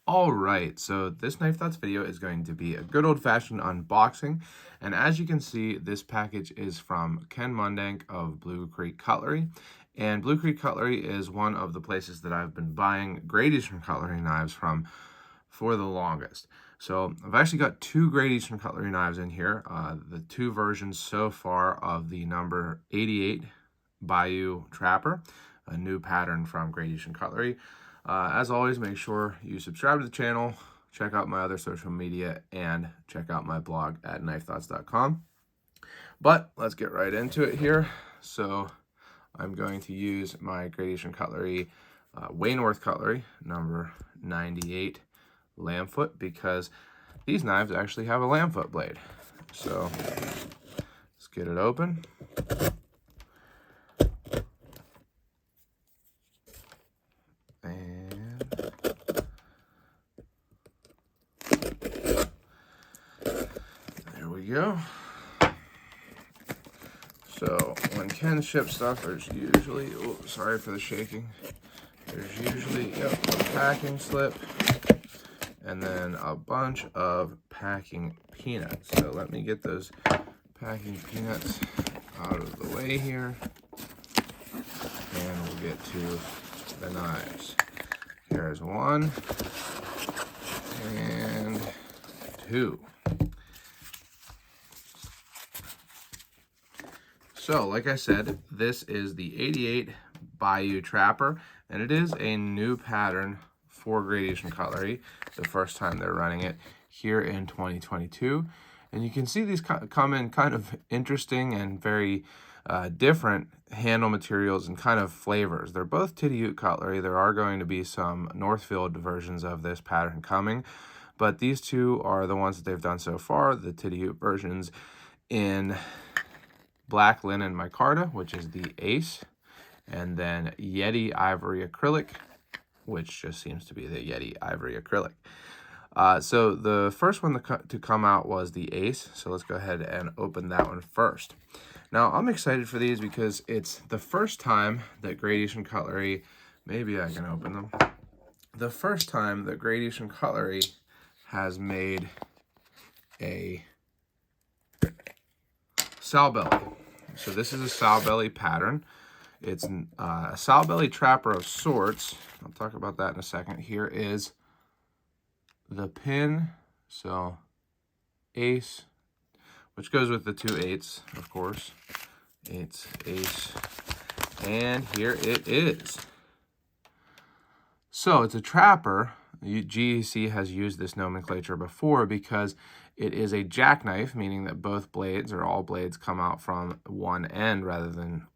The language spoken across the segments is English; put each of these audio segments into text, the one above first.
All right, so this Knife Thoughts video is going to be a good old-fashioned unboxing, and as you can see, this package is from Ken Mundank of Blue Creek Cutlery, and Blue Creek Cutlery is one of the places that I've been buying Great Eastern Cutlery knives from for the longest. So I've actually got two Great Eastern Cutlery knives in here, the two versions so far of the number 88 Bayou Trapper, a new pattern from Great Eastern Cutlery. As always, make sure you subscribe to the channel, check out my other social media, and check out my blog at knifethoughts.com. But let's get right into it here. So I'm going to use my Great Eastern Cutlery Waynorth Cutlery number 98 lamb foot, because these knives actually have a lamb foot blade. So let's get it open. Go. So when Ken ships stuff, there's usually, oh, sorry for the shaking, there's usually a packing slip and then a bunch of packing peanuts. So let me get those packing peanuts out of the way here, and we'll get to the knives. Here's one and two. So, like I said, this is the 88 Bayou Trapper, and it is a new pattern for Great Eastern Cutlery, the first time they're running it here in 2022. And you can see these come in kind of interesting and very different handle materials and kind of flavors. They're both Titty cutlery. There are going to be some Northfield versions of this pattern coming, but these two are the ones that they've done so far, the Titty versions in black linen micarta, which is the Ace, and then Yeti ivory acrylic, which just seems to be the Yeti ivory acrylic. So the first one to come out was the Ace, so let's go ahead and open that one first. Now, I'm excited for these because it's the first time that Great Eastern Cutlery, maybe I can open them, the first time that Great Eastern Cutlery has made a Sowbelly. So this is a Sowbelly pattern. It's a Sowbelly Trapper of sorts. I'll talk about that in a second. Here is the pin. So Ace, which goes with the two 8s, of course. It's Ace. And here it is. So it's a trapper. GEC has used this nomenclature before because it is a jackknife, meaning that both blades or all blades come out from one end rather than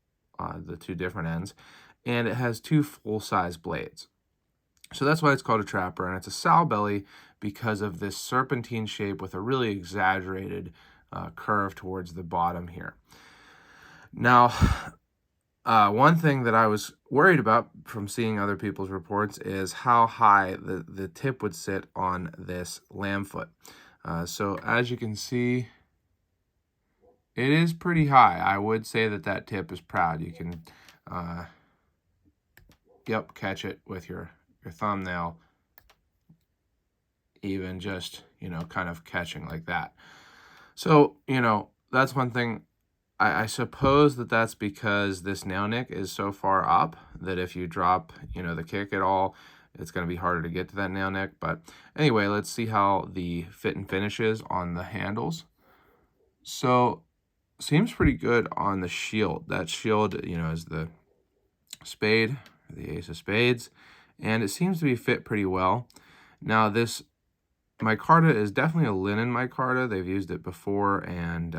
the two different ends. And it has two full-size blades. So that's why it's called a trapper. And it's a Sowbelly because of this serpentine shape with a really exaggerated curve towards the bottom here. Now, one thing that I was worried about from seeing other people's reports is how high the tip would sit on this lamb foot. So as you can see, it is pretty high. I would say that that tip is proud. You can, catch it with your thumbnail, even just, kind of catching like that. So, that's one thing. I suppose that that's because this nail nick is so far up that if you drop, the kick at all, it's going to be harder to get to that nail nick. But anyway, let's see how the fit and finish is on the handles. So seems pretty good on the shield. That shield, is the spade, the Ace of Spades, and it seems to be fit pretty well. Now this micarta is definitely a linen micarta. They've used it before, and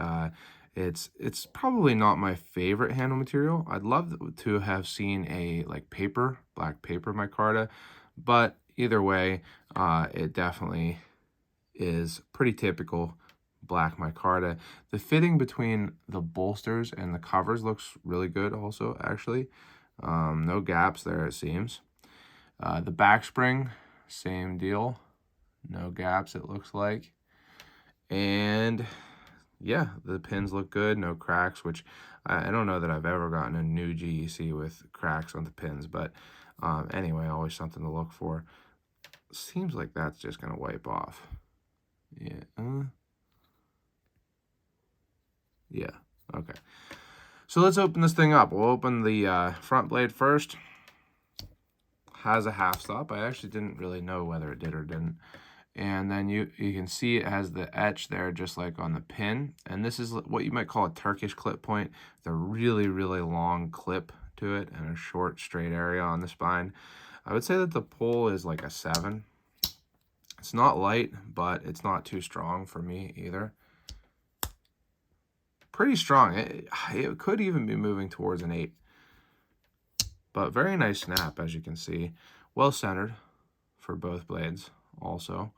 it's probably not my favorite handle material. I'd love to have seen a black paper micarta, but either way, it definitely is pretty typical black micarta. The fitting between the bolsters and the covers looks really good also, actually. No gaps there, it seems. The back spring, same deal. No gaps, it looks like. And yeah, the pins look good, no cracks, which I don't know that I've ever gotten a new GEC with cracks on the pins, but anyway, always something to look for. seems like that's just going to wipe off. Yeah. Yeah. Okay. So let's open this thing up. We'll open the front blade first. Has a half stop. I actually didn't really know whether it did or didn't. And then you can see it has the etch there just like on the pin. And this is what you might call a Turkish clip point. It's a really, really long clip to it and a short straight area on the spine. I would say that the pull is like a 7. It's not light, but it's not too strong for me either. Pretty strong. It could even be moving towards an 8. But very nice snap, as you can see. Well centered for both blades also.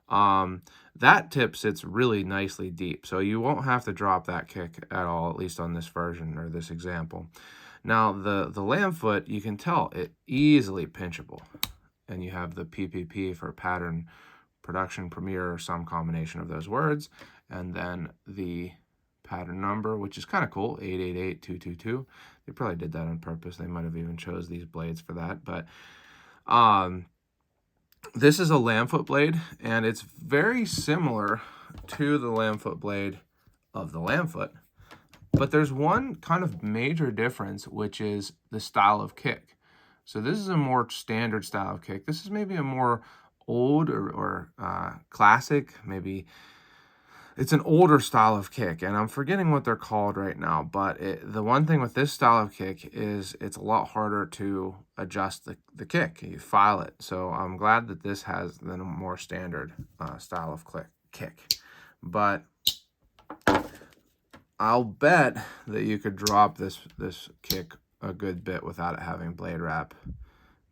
That tip sits really nicely deep, so you won't have to drop that kick at all, at least on this version or this example. Now, the lamb foot, you can tell it easily pinchable. And you have the PPP for pattern production premiere or some combination of those words. And then the pattern number, which is kind of cool, 888222. They probably did that on purpose. They might have even chose these blades for that. But this is a lamb foot blade, and it's very similar to the lamb foot blade of the lamb foot. But there's one kind of major difference, which is the style of kick. So this is a more standard style of kick. This is maybe a more old or classic, maybe it's an older style of kick, and I'm forgetting what they're called right now, but the one thing with this style of kick is it's a lot harder to adjust the kick. You file it. So I'm glad that this has the more standard style of kick. But I'll bet that you could drop this kick a good bit without it having blade wrap,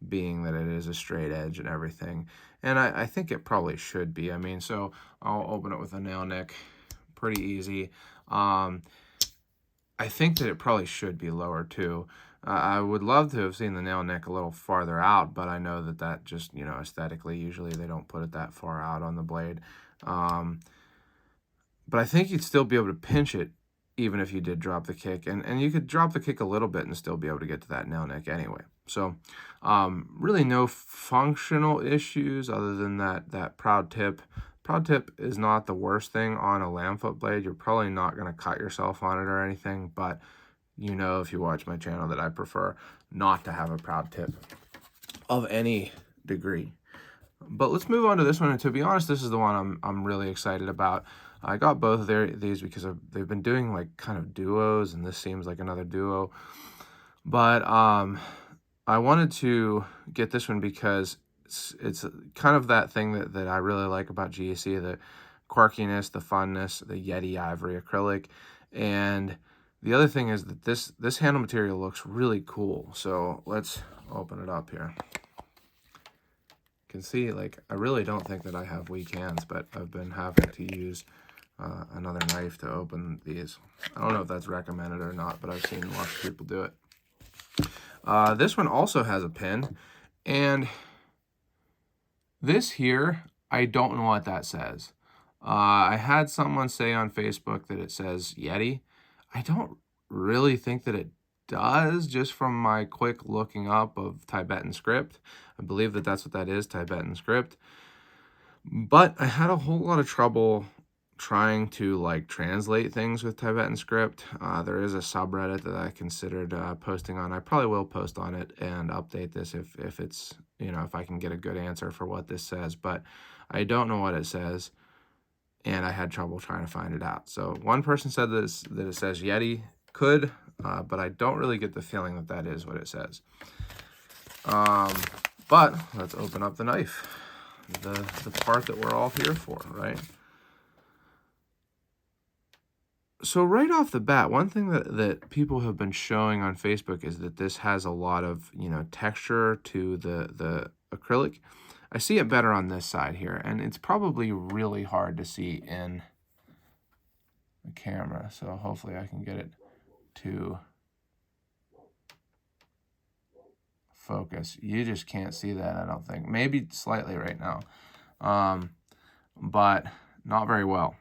being that it is a straight edge and everything. And I think it probably should be. I mean, so I'll open it with a nail nick. Pretty easy. I think that it probably should be lower too. I would love to have seen the nail nick a little farther out, but I know that just, you know, aesthetically, usually they don't put it that far out on the blade. But I think you'd still be able to pinch it even if you did drop the kick. And you could drop the kick a little bit and still be able to get to that nail nick anyway. So really no functional issues other than that proud tip. Proud tip is not the worst thing on a lamb foot blade. You're probably not going to cut yourself on it or anything, but you know, if you watch my channel, that I prefer not to have a proud tip of any degree. But let's move on to this one. And to be honest, this is the one I'm really excited about. I got both of these because they've been doing like kind of duos, and this seems like another duo. But I wanted to get this one because it's kind of that thing that I really like about GEC, the quirkiness, the funness, the Yeti ivory acrylic. And the other thing is that this handle material looks really cool. So let's open it up here. You can see, like, I really don't think that I have weak hands, but I've been having to use another knife to open these. I don't know if that's recommended or not, but I've seen lots of people do it. This one also has a pin, and this here, I don't know what that says. I had someone say on Facebook that it says Yeti. I don't really think that it does, just from my quick looking up of Tibetan script. I believe that that's what that is, Tibetan script. But I had a whole lot of trouble trying to like translate things with Tibetan script. There is a subreddit that I considered posting on. I probably will post on it and update this if it's, you know, if I can get a good answer for what this says, but I don't know what it says, and I had trouble trying to find it out. So one person said that it says Yeti, but I don't really get the feeling that is what it says. But let's open up the knife, the part that we're all here for, right? So right off the bat, one thing that people have been showing on Facebook is that this has a lot of, you know, texture to the acrylic. I see it better on this side here, and it's probably really hard to see in the camera, so hopefully I can get it to focus. You just can't see that, I don't think. Maybe slightly right now, but not very well.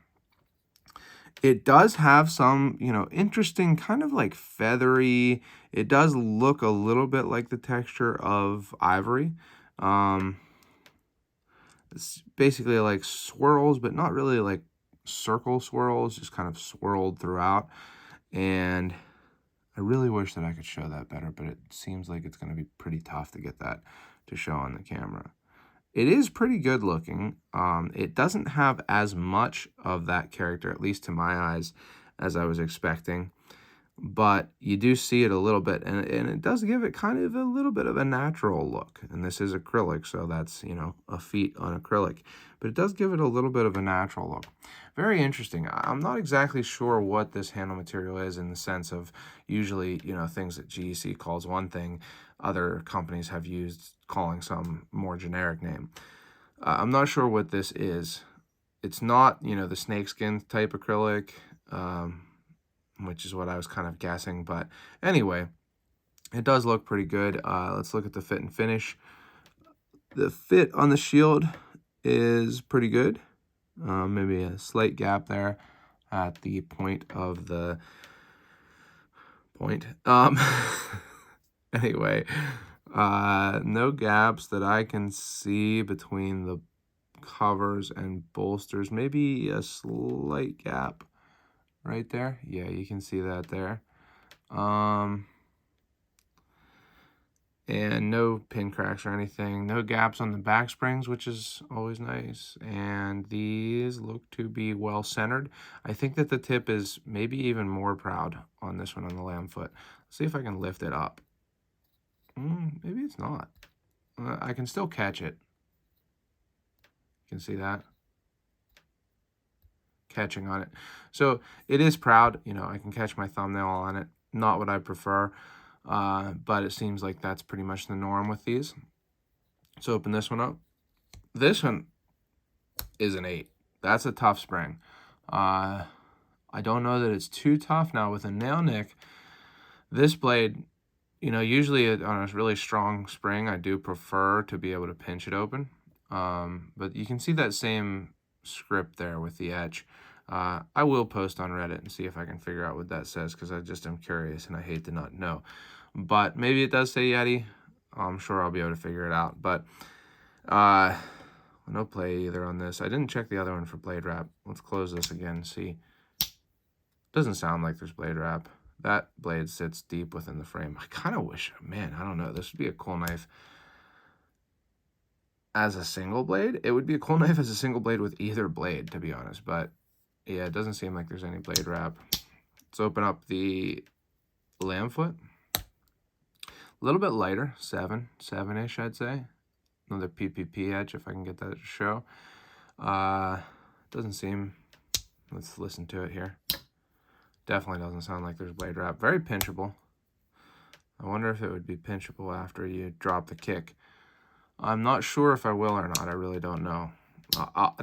It does have some, you know, interesting kind of like feathery. It does look a little bit like the texture of ivory. it's basically like swirls, but not really like circle swirls, just kind of swirled throughout. And I really wish that I could show that better, but it seems like it's going to be pretty tough to get that to show on the camera. It is pretty good looking. It doesn't have as much of that character, at least to my eyes, as I was expecting. But you do see it a little bit, and it does give it kind of a little bit of a natural look. And this is acrylic, so that's, you know, a feat on acrylic. But it does give it a little bit of a natural look. Very interesting. I'm not exactly sure what this handle material is, in the sense of usually, you know, things that GEC calls one thing, other companies have used calling some more generic name. I'm not sure what this is. It's not, you know, the snakeskin type acrylic, which is what I was kind of guessing. But anyway, it does look pretty good. Let's look at the fit and finish. The fit on the shield is pretty good. Maybe a slight gap there at the point of the point. Anyway, no gaps that I can see between the covers and bolsters. Maybe a slight gap right there. Yeah, you can see that there. And no pin cracks or anything. No gaps on the back springs, which is always nice. And these look to be well centered. I think that the tip is maybe even more proud on this one, on the lamb foot. Let's see if I can lift it up. Maybe it's not. I can still catch it. You can see that. Catching on it. So it is proud. You know, I can catch my thumbnail on it. Not what I prefer. But it seems like that's pretty much the norm with these. Let's open this one up. This one is an 8. That's a tough spring. I don't know that it's too tough. Now with a nail nick, this blade, you know, usually on a really strong spring, I do prefer to be able to pinch it open. But you can see that same script there with the etch. I will post on Reddit and see if I can figure out what that says, because I just am curious and I hate to not know. But maybe it does say Yeti. I'm sure I'll be able to figure it out. But no play either on this. I didn't check the other one for blade wrap. Let's close this again and see. Doesn't sound like there's blade wrap. That blade sits deep within the frame. I kind of wish, man, I don't know. This would be a cool knife as a single blade. It would be a cool knife as a single blade with either blade, to be honest. But yeah, it doesn't seem like there's any blade wrap. Let's open up the lamb foot. A little bit lighter, 7-ish, I'd say. Another PPP edge, if I can get that to show. Doesn't seem, let's listen to it here. Definitely doesn't sound like there's blade wrap. Very pinchable. I wonder if it would be pinchable after you drop the kick. I'm not sure if I will or not. I really don't know.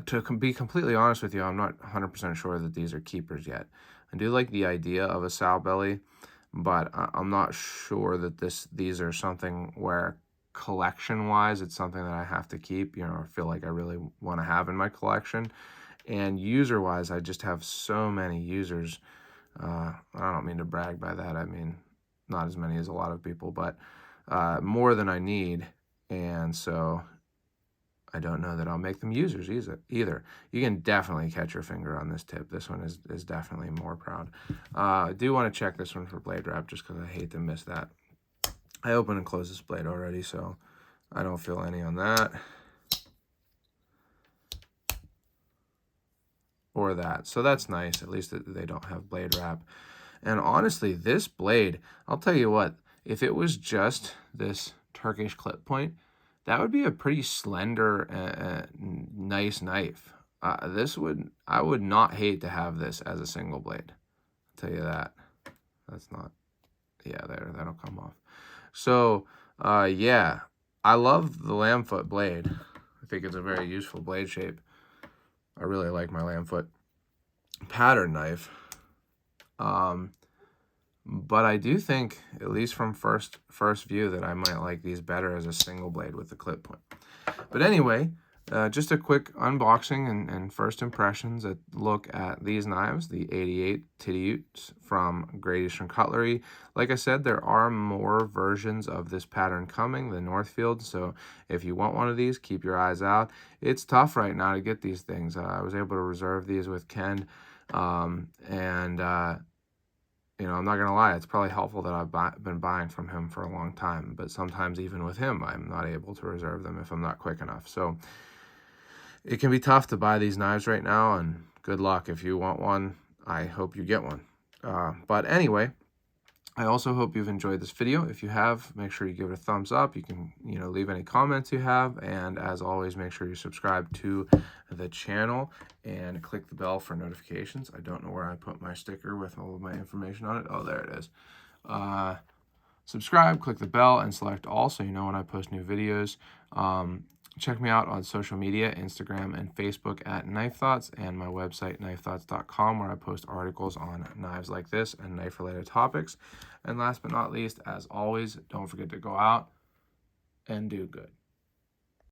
To be completely honest with you, I'm not 100% sure that these are keepers yet. I do like the idea of a Sowbelly, but I'm not sure that these are something where collection-wise it's something that I have to keep, you know, or feel like I really want to have in my collection. And user-wise, I just have so many users. I don't mean to brag by that. I mean, not as many as a lot of people, but more than I need. And so I don't know that I'll make them users either. You can definitely catch your finger on this tip. This one is definitely more proud. I do want to check this one for blade wrap, just because I hate to miss that. I opened and closed this blade already, so I don't feel any on that. Or that. So that's nice. At least that they don't have blade wrap. And honestly, this blade, I'll tell you what, if it was just this Turkish clip point, that would be a pretty slender, nice knife. I would not hate to have this as a single blade. I'll tell you that. That's not, yeah, that'll come off. So, yeah, I love the lamb foot blade. I think it's a very useful blade shape. I really like my lamb foot pattern knife. But I do think, at least from first view, that I might like these better as a single blade with the clip point. But anyway, just a quick unboxing and first impressions. A look at these knives, the 88 Titty Utes from Great Eastern Cutlery. Like I said, there are more versions of this pattern coming, the Northfield, so if you want one of these, keep your eyes out. It's tough right now to get these things. I was able to reserve these with Ken, you know, I'm not going to lie, it's probably helpful that I've been buying from him for a long time, but sometimes even with him, I'm not able to reserve them if I'm not quick enough. So it can be tough to buy these knives right now, and good luck. If you want one, I hope you get one. But anyway, I also hope you've enjoyed this video. If you have, make sure you give it a thumbs up. You can, you know, leave any comments you have, and as always, make sure you subscribe to the channel and click the bell for notifications. I don't know where I put my sticker with all of my information on it. Oh, there it is. Subscribe, click the bell, and select all so you know when I post new videos. Check me out on social media, Instagram and Facebook at Knife Thoughts, and my website, knifethoughts.com, where I post articles on knives like this and knife-related topics. And last but not least, as always, don't forget to go out and do good.